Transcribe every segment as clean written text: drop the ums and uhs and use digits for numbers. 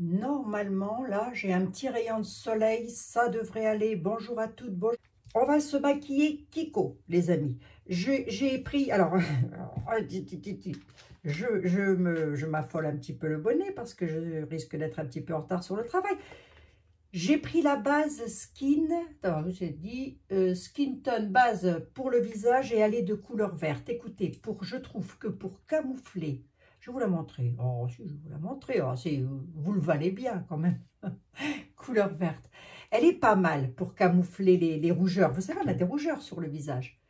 Normalement, là, j'ai un petit rayon de soleil, ça devrait aller. Bonjour à toutes, bonjour. On va se maquiller Kiko, les amis. J'ai pris, alors, je m'affole un petit peu le bonnet parce que je risque d'être un petit peu en retard sur le travail. J'ai pris la base Skin, j'ai dit Skin Tone base pour le visage et elle est de couleur verte. Écoutez, je trouve que pour camoufler, je vais vous la montrer. Oh, si, je vais vous la montrer. Oh, vous le valez bien quand même. Couleur verte. Elle est pas mal pour camoufler les rougeurs. Vous savez, on a des rougeurs sur le visage.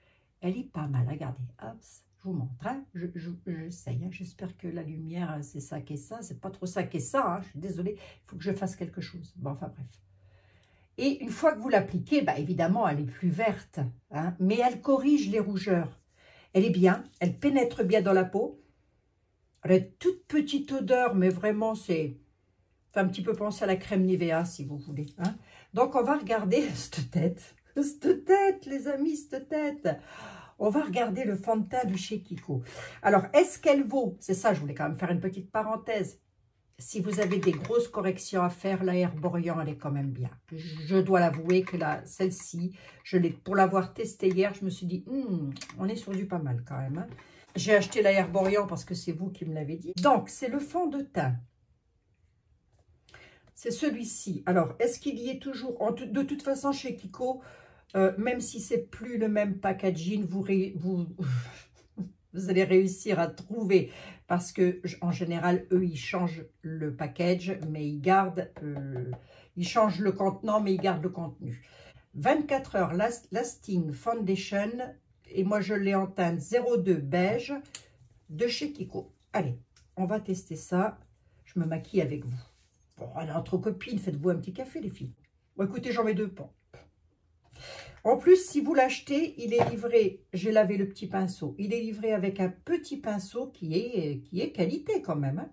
Elle est pas mal. Regardez. Hop, je vous montre. Hein. J'essaye. Hein. J'espère que la lumière, c'est ça qu'est ça. C'est pas trop ça qu'est ça. Hein. Je suis désolée. Il faut que je fasse quelque chose. Bon, enfin bref. Et une fois que vous l'appliquez, bah, évidemment, elle est plus verte. Hein, mais elle corrige les rougeurs. Elle est bien. Elle pénètre bien dans la peau. Elle a une toute petite odeur, mais vraiment, c'est... fait un petit peu penser à la crème Nivea, si vous voulez. Hein. Donc, on va regarder cette tête. Cette tête, les amis, cette tête. On va regarder le fond de teint de chez Kiko. Alors, est-ce qu'elle vaut, c'est ça, je voulais quand même faire une petite parenthèse. Si vous avez des grosses corrections à faire, la Herborian, elle est quand même bien. Je dois l'avouer que celle-ci, pour l'avoir testée hier, je me suis dit, on est sur du pas mal quand même. Hein. J'ai acheté la Herborian parce que c'est vous qui me l'avez dit. Donc, c'est le fond de teint. C'est celui-ci. Alors, est-ce qu'il y est toujours... De toute façon, chez Kiko, même si c'est plus le même packaging, vous allez réussir à trouver. Parce que en général, eux, ils changent le package, mais ils gardent... ils changent le contenant, mais ils gardent le contenu. 24 heures Lasting Foundation. Et moi, je l'ai en teinte 02 beige de chez Kiko. Allez, on va tester ça. Je me maquille avec vous. Bon, entre copines, faites-vous un petit café, les filles. Bon, écoutez, j'en mets 2 pans. En plus, si vous l'achetez, il est livré, j'ai lavé le petit pinceau, il est livré avec un petit pinceau qui est qualité quand même. Hein.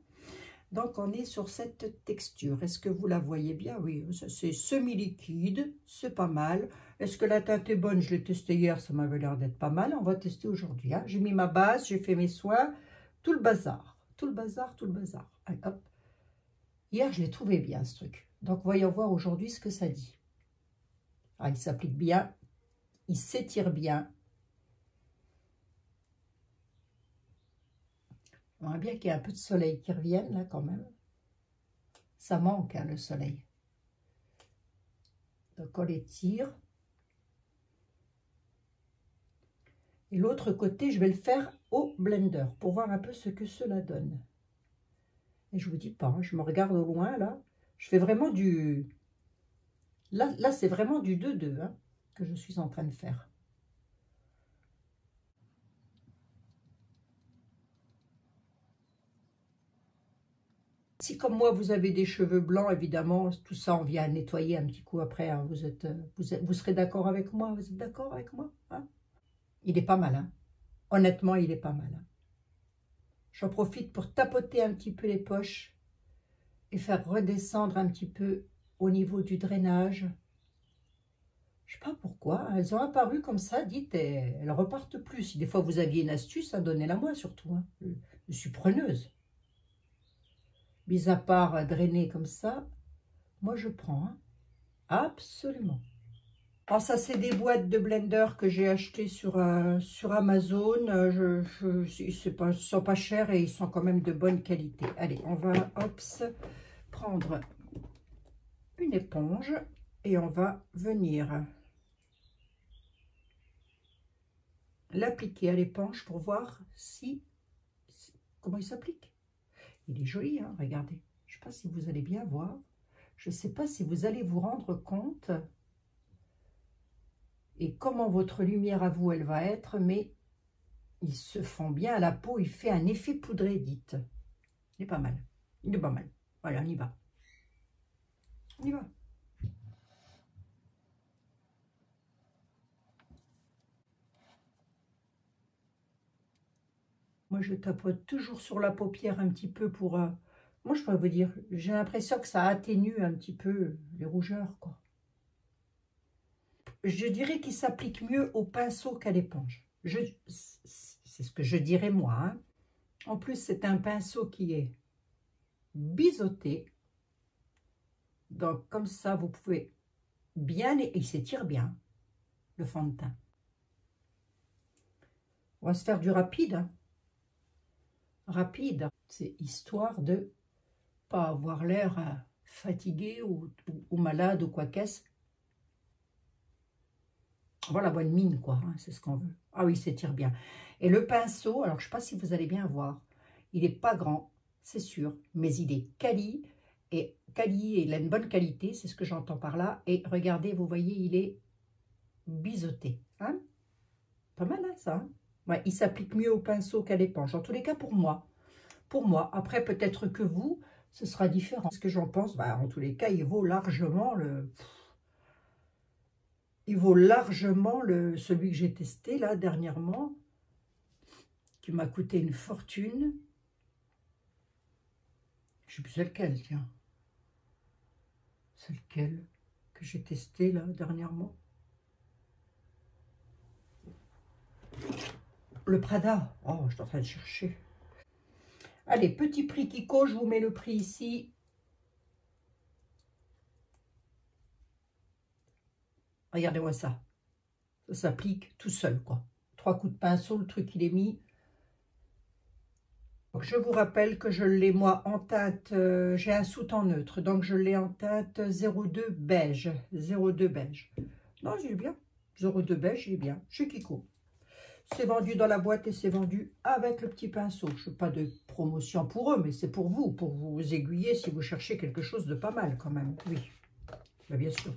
Donc, on est sur cette texture. Est-ce que vous la voyez bien? Oui, c'est semi-liquide, c'est pas mal. Est-ce que la teinte est bonne? Je l'ai testé hier, ça m'avait l'air d'être pas mal. On va tester aujourd'hui. Hein. J'ai mis ma base, j'ai fait mes soins, tout le bazar. Tout le bazar, tout le bazar. Allez, hop. Hier, je l'ai trouvé bien, ce truc. Donc, voyons voir aujourd'hui ce que ça dit. Ah, il s'applique bien. Il s'étire bien. On aimerait bien qu'il y ait un peu de soleil qui revienne, là, quand même. Ça manque, hein, le soleil. Donc, on l'étire. Et l'autre côté, je vais le faire au blender pour voir un peu ce que cela donne. Et je vous dis pas, hein, je me regarde au loin, là. Je fais vraiment du... Là c'est vraiment du 2-2 hein, que je suis en train de faire. Si comme moi, vous avez des cheveux blancs, évidemment, tout ça, on vient nettoyer un petit coup après. Hein, vous serez d'accord avec moi? Vous êtes d'accord avec moi hein? Il est pas mal. Hein. Honnêtement, il est pas mal. Hein. J'en profite pour tapoter un petit peu les poches et faire redescendre un petit peu au niveau du drainage. Je ne sais pas pourquoi, elles ont apparu comme ça, dites, et elles repartent plus. Si des fois vous aviez une astuce, donnez-la moi surtout. Hein. Je suis preneuse. Mis à part drainer comme ça, moi je prends. Hein. Absolument. Alors ça, c'est des boîtes de blender que j'ai achetées sur Amazon. Ils sont pas chers et ils sont quand même de bonne qualité. Allez, on va prendre une éponge et on va venir l'appliquer à l'éponge pour voir comment il s'applique. Il est joli, hein, regardez. Je ne sais pas si vous allez bien voir. Je ne sais pas si vous allez vous rendre compte et comment votre lumière à vous, elle va être, mais il se fond bien à la peau. Il fait un effet poudré, dites. Il est pas mal. Il est pas mal. Voilà, on y va. On y va. Moi, je tapote toujours sur la paupière un petit peu pour... moi, je pourrais vous dire, j'ai l'impression que ça atténue un petit peu les rougeurs, quoi. Je dirais qu'il s'applique mieux au pinceau qu'à l'éponge. C'est ce que je dirais moi. Hein. En plus, c'est un pinceau qui est biseauté. Donc, comme ça, vous pouvez bien... Et il s'étire bien, le fond de teint. On va se faire du rapide. Hein. Rapide, c'est histoire de pas avoir l'air fatigué ou malade ou quoi qu'est-ce. Voilà, bonne mine, quoi, hein, c'est ce qu'on veut. Ah oui, il s'étire bien. Et le pinceau, alors je ne sais pas si vous allez bien voir, il n'est pas grand, c'est sûr, mais il est quali, et il a une bonne qualité, c'est ce que j'entends par là. Et regardez, vous voyez, il est biseauté. Hein, pas mal, hein, ça. Hein, ouais, il s'applique mieux au pinceau qu'à l'éponge, en tous les cas pour moi. Pour moi, après peut-être que vous, ce sera différent. Ce que j'en pense, bah, en tous les cas, il vaut largement le... Il vaut largement celui que j'ai testé là dernièrement, qui m'a coûté une fortune. Je ne sais plus c'est lequel, tiens. C'est lequel que j'ai testé là dernièrement. Le Prada. Oh, je suis en train de chercher. Allez, petit prix Kiko, je vous mets le prix ici. Regardez-moi ça. Ça s'applique tout seul, quoi. 3 coups de pinceau, le truc il est mis. Donc, je vous rappelle que je l'ai moi en teinte, j'ai un sous-temps neutre, donc je l'ai en teinte 02 beige. 02 beige. Non, j'ai bien. 02 beige, j'ai bien. Chez Kiko. C'est vendu dans la boîte et c'est vendu avec le petit pinceau. Je ne fais pas de promotion pour eux, mais c'est pour vous aiguiller si vous cherchez quelque chose de pas mal quand même. Oui, bien sûr.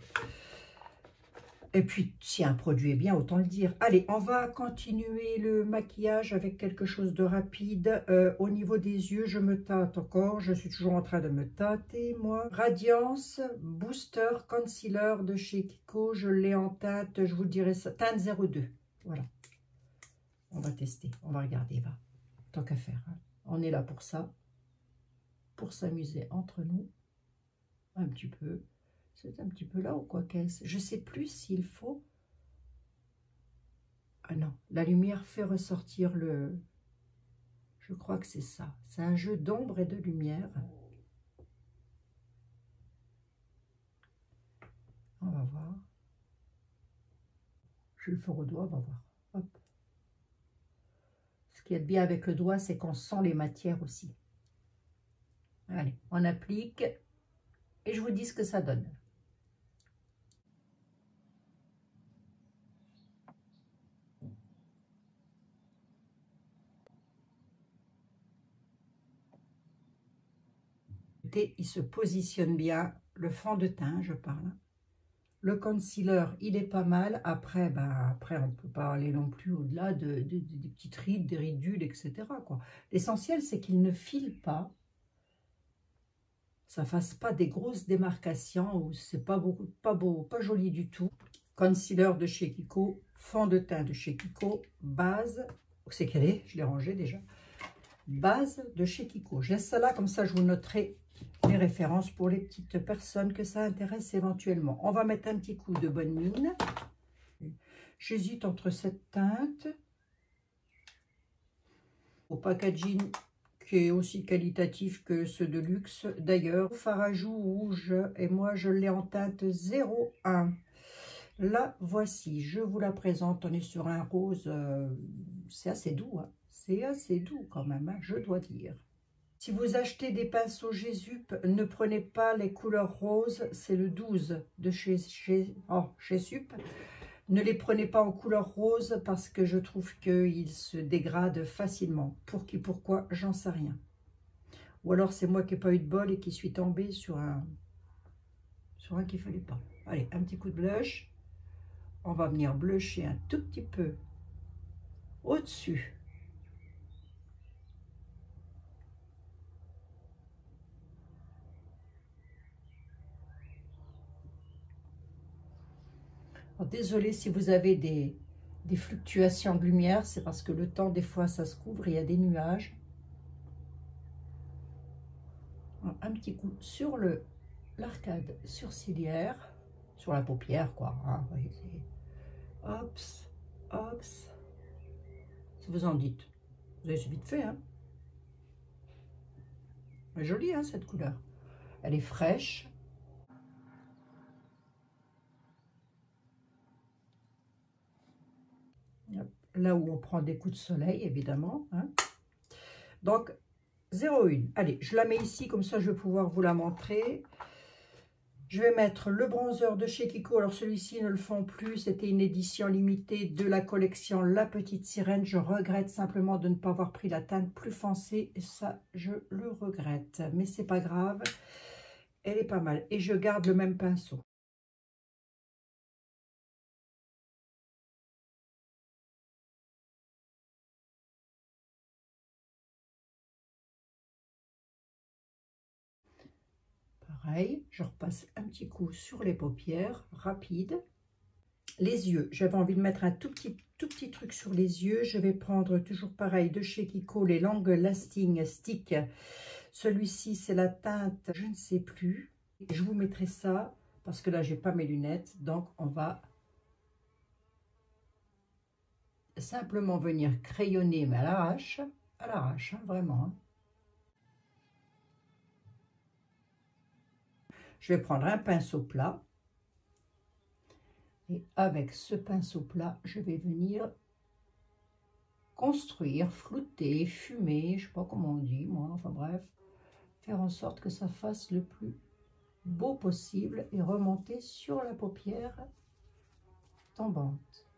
Et puis, si un produit est bien, autant le dire. Allez, on va continuer le maquillage avec quelque chose de rapide. Au niveau des yeux, je me tâte encore. Je suis toujours en train de me tâter, moi. Radiance Booster Concealer de chez Kiko. Je l'ai en teinte, je vous dirai ça, teinte 02. Voilà. On va tester, on va regarder, va. Tant qu'à faire. Hein. On est là pour ça. Pour s'amuser entre nous. Un petit peu. C'est un petit peu là ou quoi qu'est-ce? Je ne sais plus s'il faut... Ah non, la lumière fait ressortir le... Je crois que c'est ça. C'est un jeu d'ombre et de lumière. On va voir. Je vais le faire au doigt, on va voir. Hop. Ce qui est bien avec le doigt, c'est qu'on sent les matières aussi. Allez, on applique et je vous dis ce que ça donne. Il se positionne bien, le fond de teint, je parle. Le concealer, il est pas mal. Après, après on ne peut pas aller non plus au-delà des petites rides, des ridules, etc. L'essentiel, c'est qu'il ne file pas. Ça ne fasse pas des grosses démarcations ou c'est pas beau, pas joli du tout. Concealer de chez Kiko, fond de teint de chez Kiko, base. Où c'est qu'elle est? Je l'ai rangée déjà. Base de chez Kiko. Je laisse ça là, comme ça je vous noterai les références pour les petites personnes que ça intéresse éventuellement. On va mettre un petit coup de bonne mine. J'hésite entre cette teinte au packaging qui est aussi qualitatif que ceux de luxe. D'ailleurs, fard à joues rouge et moi je l'ai en teinte 01. La voici, je vous la présente. On est sur un rose, c'est assez doux, hein. C'est assez doux quand même, hein, je dois dire. Si vous achetez des pinceaux Gésup, ne prenez pas les couleurs roses, c'est le 12 de chez Sup. Ne les prenez pas en couleur rose parce que je trouve qu'ils se dégradent facilement. Pour qui, pourquoi, j'en sais rien. Ou alors c'est moi qui n'ai pas eu de bol et qui suis tombée sur un qu'il ne fallait pas. Allez, un petit coup de blush. On va venir blusher un tout petit peu au-dessus. Désolée si vous avez des fluctuations de lumière, c'est parce que le temps, des fois, ça se couvre, il y a des nuages. Un petit coup sur l'arcade sourcilière, sur la paupière, quoi. Hein, hops, hops. Si vous en dites. Vous avez vite fait, hein. Elle est jolie, hein, cette couleur. Elle est fraîche. là où on prend des coups de soleil, évidemment. Hein. Donc, 0,1. Allez, je la mets ici, comme ça je vais pouvoir vous la montrer. Je vais mettre le bronzer de chez Kiko. Alors celui-ci ne le font plus. C'était une édition limitée de la collection La Petite Sirène. Je regrette simplement de ne pas avoir pris la teinte plus foncée. Et ça, je le regrette. Mais c'est pas grave. Elle est pas mal. Et je garde le même pinceau. Pareil, je repasse un petit coup sur les paupières, rapide. Les yeux, j'avais envie de mettre un tout petit truc sur les yeux. Je vais prendre toujours pareil de chez Kiko, les Long Lasting Stick. Celui-ci, c'est la teinte, je ne sais plus. Je vous mettrai ça, parce que là, j'ai pas mes lunettes. Donc, on va simplement venir crayonner, mais à l'arrache, hein, vraiment. Hein. Je vais prendre un pinceau plat. Et avec ce pinceau plat, je vais venir construire, flouter, fumer, je ne sais pas comment on dit, moi, enfin bref, faire en sorte que ça fasse le plus beau possible et remonter sur la paupière tombante.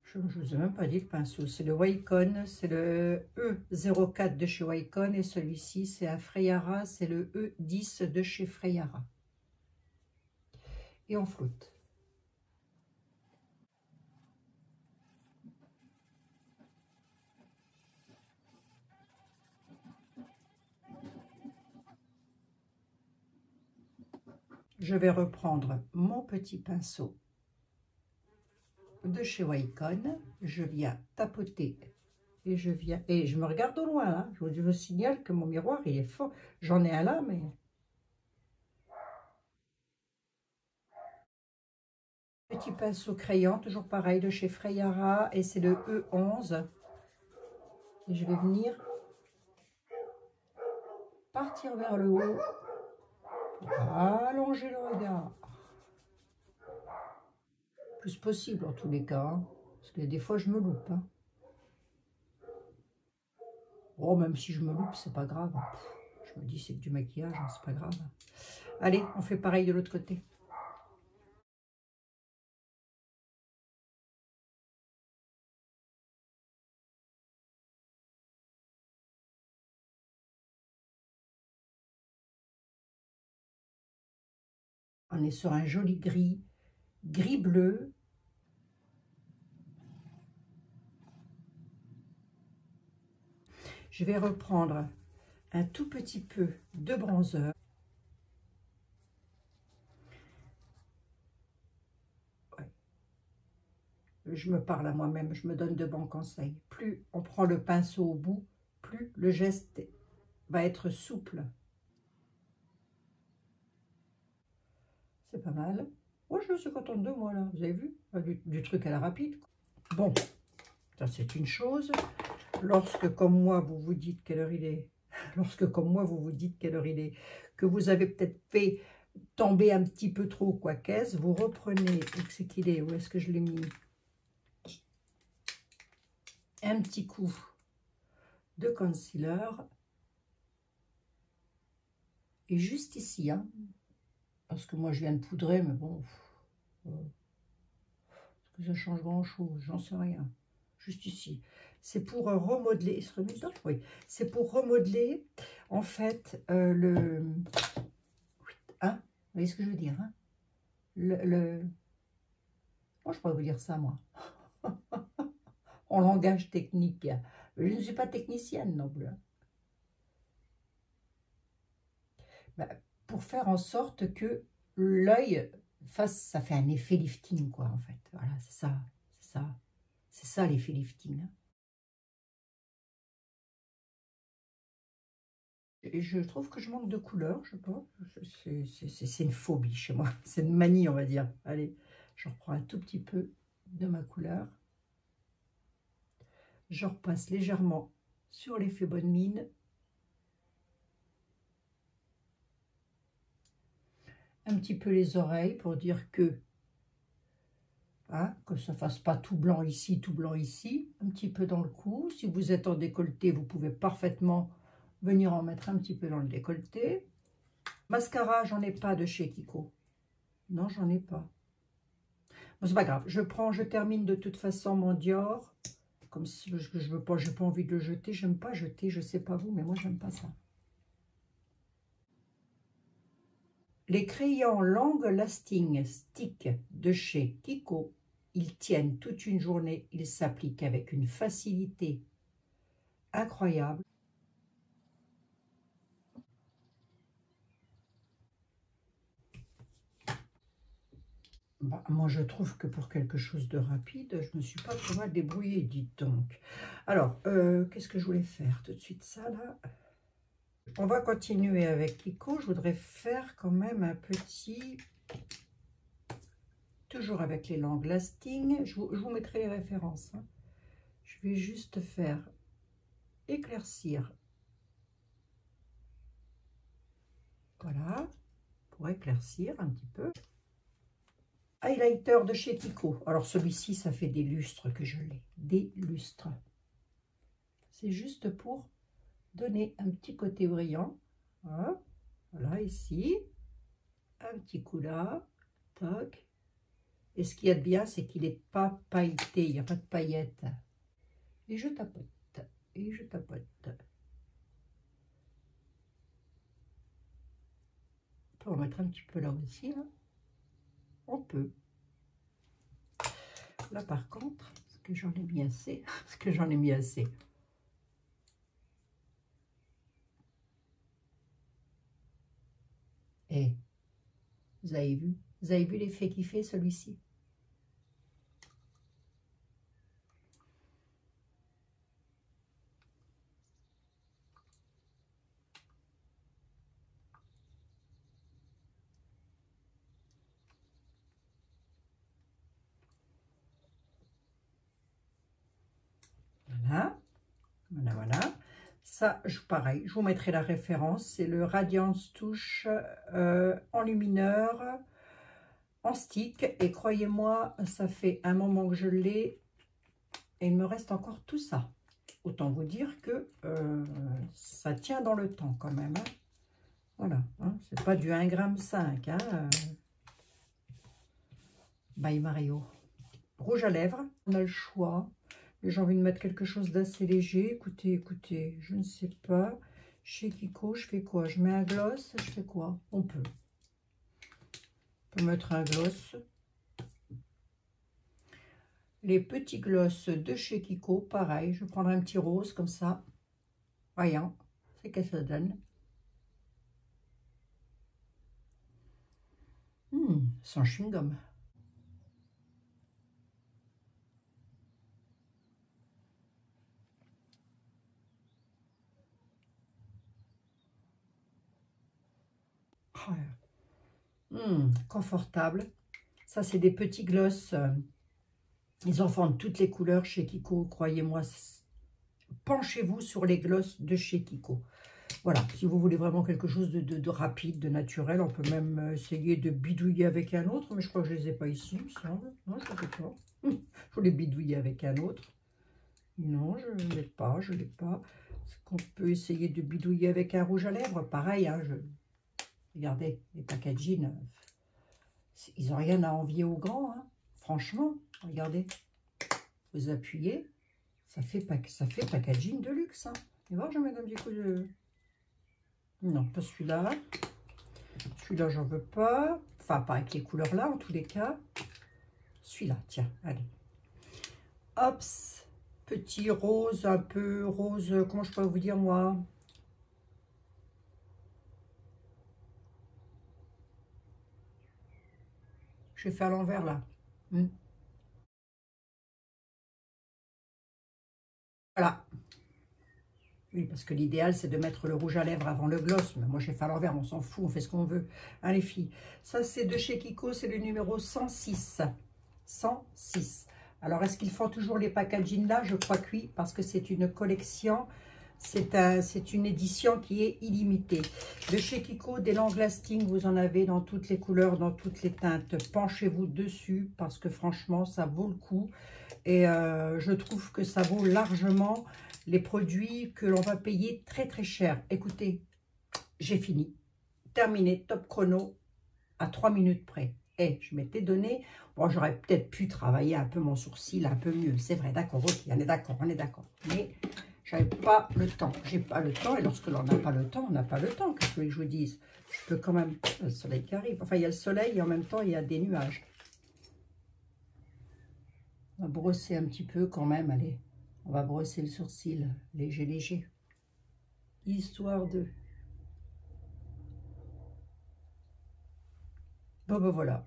Je ne vous ai même pas dit le pinceau, c'est le Wacom, c'est le E04 de chez Wacom et celui-ci c'est un Freyara, c'est le E10 de chez Freyara. Et on floute. Je vais reprendre mon petit pinceau de chez Wacom, je viens tapoter et je me regarde au loin là. Je vous signale que mon miroir il est fort. J'en ai un là, mais petit pinceau crayon, toujours pareil de chez Freyara et c'est le E11. Et je vais venir partir vers le haut, allonger le regard. Plus possible en tous les cas, hein, parce que des fois je me loupe. Hein. Oh, même si je me loupe, c'est pas grave. Je me dis c'est que du maquillage, hein, c'est pas grave. Allez, on fait pareil de l'autre côté. On est sur un joli gris, gris-bleu. Je vais reprendre un tout petit peu de bronzer. Ouais. Je me parle à moi-même, je me donne de bons conseils. Plus on prend le pinceau au bout, plus le geste va être souple. C'est pas mal. Oh, je suis contente de moi, là. Vous avez vu? Du truc à la rapide. Bon, ça c'est une chose. Lorsque, comme moi, vous vous dites quelle heure il est, que vous avez peut-être fait tomber un petit peu trop, quoi qu'est-ce, vous reprenez, où c'est qu'il est, où est-ce que je l'ai mis? Un petit coup de concealer. Et juste ici, hein, parce que moi je viens de poudrer, mais bon, est-ce que ça change grand-chose? J'en sais rien. Juste ici. C'est pour remodeler, oui, c'est pour remodeler, en fait, hein, vous voyez ce que je veux dire, hein? Moi, je pourrais vous dire ça, moi, en langage technique. Je ne suis pas technicienne non plus. Ben, pour faire en sorte que l'œil fasse, ça fait un effet lifting, quoi, en fait. Voilà, c'est ça l'effet lifting. Hein. Et je trouve que je manque de couleur, je sais pas. C'est une phobie chez moi. C'est une manie, on va dire. Allez, je reprends un tout petit peu de ma couleur. Je repasse légèrement sur l'effet bonne mine. un petit peu les oreilles pour dire que ça ne fasse pas tout blanc ici, tout blanc ici. Un petit peu dans le cou. Si vous êtes en décolleté, vous pouvez parfaitement venir en mettre un petit peu dans le décolleté. Mascara, j'en ai pas de chez Kiko. Non, j'en ai pas. Bon, c'est pas grave. Je termine de toute façon mon Dior. Comme si je veux pas, j'ai pas envie de le jeter. J'aime pas jeter, je sais pas vous, mais moi j'aime pas ça. Les crayons Long Lasting Stick de chez Kiko, ils tiennent toute une journée, ils s'appliquent avec une facilité incroyable. Bah, moi, je trouve que pour quelque chose de rapide, je ne me suis pas trop mal débrouillée, dites donc. Alors, qu'est-ce que je voulais faire tout de suite, ça, là? On va continuer avec Kiko. Je voudrais faire quand même un petit... Toujours avec les Long Lasting. Je vous mettrai les références. Hein. Je vais juste faire éclaircir. Voilà, pour éclaircir un petit peu. Highlighter de chez Kiko. Alors celui-ci, ça fait des lustres que je l'ai. Des lustres. C'est juste pour donner un petit côté brillant. Voilà, voilà ici. Un petit coup là. Tac. Et ce qu'il y a de bien, c'est qu'il n'est pas pailleté. Il n'y a pas de paillettes. Et je tapote. Et je tapote. On peut en mettre un petit peu là aussi. Hein. On peut. Là par contre, parce que j'en ai mis assez, Et vous avez vu l'effet qu'il fait celui-ci? Voilà, voilà, voilà. Ça, pareil, je vous mettrai la référence. C'est le Radiance Touche enlumineur en stick. Et croyez-moi, ça fait un moment que je l'ai. Et il me reste encore tout ça. Autant vous dire que ça tient dans le temps quand même. Hein. Voilà, hein, c'est pas du 1,5 g. Hein, by Mario. Rouge à lèvres, on a le choix. J'ai envie de mettre quelque chose d'assez léger. Écoutez, je ne sais pas. Chez Kiko, je fais quoi? Je mets un gloss, je fais quoi? On peut mettre un gloss. Les petits gloss de chez Kiko, pareil. Je prendrai un petit rose comme ça. Voyons, c'est que ça donne. Sans chewing-gum. Confortable. Ça, c'est des petits gloss. Ils en font de toutes les couleurs chez Kiko. Croyez-moi, penchez-vous sur les gloss de chez Kiko. Voilà, si vous voulez vraiment quelque chose de rapide, de naturel, on peut même essayer de bidouiller avec un autre. Mais je crois que je ne les ai pas ici, il me semble. Non, je ne sais pas. Je voulais bidouiller avec un autre. Non, je ne l'ai pas, je ne l'ai pas. Est-ce qu'on peut essayer de bidouiller avec un rouge à lèvres? Pareil, hein, regardez, les packaging, ils n'ont rien à envier aux grands. Hein. Franchement, regardez. Vous appuyez, ça fait packaging de luxe. Hein. Et voir, je vais mettre un petit coup de... Non, pas celui-là. Celui-là, j'en veux pas. Enfin, pas avec les couleurs là, en tous les cas. Celui-là, tiens, allez. Hop, petit rose, un peu rose, comment je peux vous dire, moi? Je vais faire l'envers, là. Voilà. Oui, parce que l'idéal, c'est de mettre le rouge à lèvres avant le gloss. Mais moi, je vais faire l'envers, on s'en fout, on fait ce qu'on veut. Hein, les filles. Ça, c'est de chez Kiko, c'est le numéro 106. 106. Alors, est-ce qu'ils font toujours les packaging là? Je crois que oui, parce que c'est une collection C'est une édition qui est illimitée. De chez Kiko, des long lasting, vous en avez dans toutes les couleurs, dans toutes les teintes. Penchez-vous dessus parce que franchement, ça vaut le coup. Et je trouve que ça vaut largement les produits que l'on va payer très très cher. Écoutez, j'ai fini. Terminé, top chrono, à 3 minutes près. Et je m'étais donné, bon, j'aurais peut-être pu travailler un peu mon sourcil un peu mieux. C'est vrai, d'accord, ok, on est d'accord, on est d'accord. Mais j'avais pas le temps. J'ai pas le temps. Et lorsque l'on n'a pas le temps, on n'a pas le temps. Qu'est-ce que je vous dise? Je peux quand même... Le soleil qui arrive. Enfin, il y a le soleil et en même temps, il y a des nuages. On va brosser un petit peu quand même. Allez, on va brosser le sourcil. Léger, léger. Histoire de... Bon, ben voilà.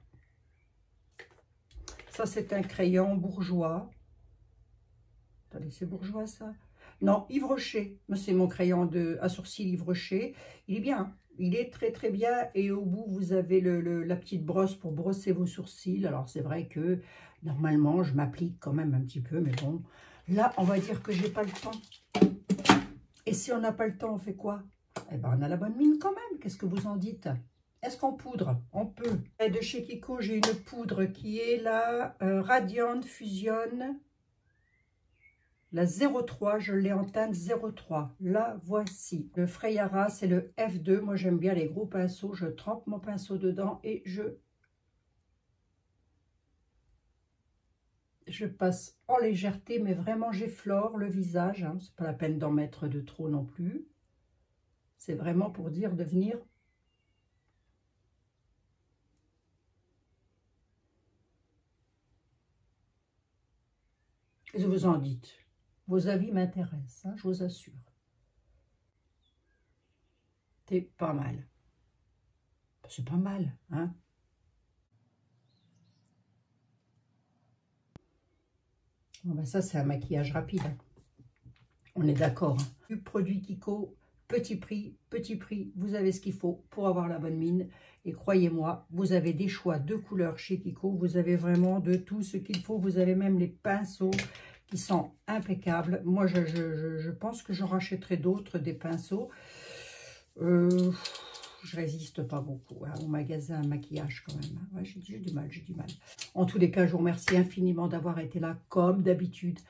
Ça, c'est un crayon bourgeois. Attendez, c'est bourgeois, ça? Non, Yves Rocher. C'est mon crayon à sourcil Yves Rocher. Il est bien. Hein. Il est très, très bien. Et au bout, vous avez la petite brosse pour brosser vos sourcils. Alors, c'est vrai que, normalement, je m'applique quand même un petit peu. Mais bon, là, on va dire que j'ai pas le temps. Et si on n'a pas le temps, on fait quoi? Eh ben, on a la bonne mine quand même. Qu'est-ce que vous en dites? Est-ce qu'on poudre? On peut. Et de chez Kiko, j'ai une poudre qui est la Radiant Fusion. La 03, je l'ai en teinte 03. La voici. Le Freyara, c'est le F2. Moi, j'aime bien les gros pinceaux. Je trempe mon pinceau dedans et je passe en légèreté, mais vraiment, j'effleure le visage. Hein. C'est pas la peine d'en mettre de trop non plus. C'est vraiment pour dire de venir... Qu'est-ce que vous en dites? Vos avis m'intéressent, hein, je vous assure. C'est pas mal. C'est pas mal, hein? Bon, ben ça, c'est un maquillage rapide. On est d'accord. Hein. Produit Kiko, petit prix, vous avez ce qu'il faut pour avoir la bonne mine. Et croyez-moi, vous avez des choix de couleurs chez Kiko. Vous avez vraiment de tout ce qu'il faut. Vous avez même les pinceaux qui sont impeccables. Moi, je pense que j'en rachèterai d'autres, des pinceaux. Je résiste pas beaucoup hein, au magasin maquillage quand même. Ouais, j'ai du mal, j'ai du mal. En tous les cas, je vous remercie infiniment d'avoir été là comme d'habitude.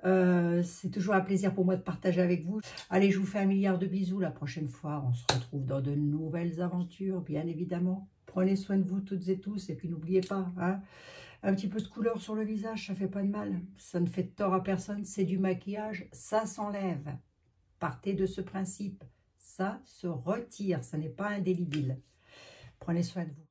C'est toujours un plaisir pour moi de partager avec vous. Allez, je vous fais un milliard de bisous. La prochaine fois, on se retrouve dans de nouvelles aventures, bien évidemment. Prenez soin de vous toutes et tous. Et puis, n'oubliez pas, hein, un petit peu de couleur sur le visage, ça fait pas de mal. Ça ne fait de tort à personne. C'est du maquillage, ça s'enlève. Partez de ce principe. Ça se retire, ça n'est pas indélébile. Prenez soin de vous.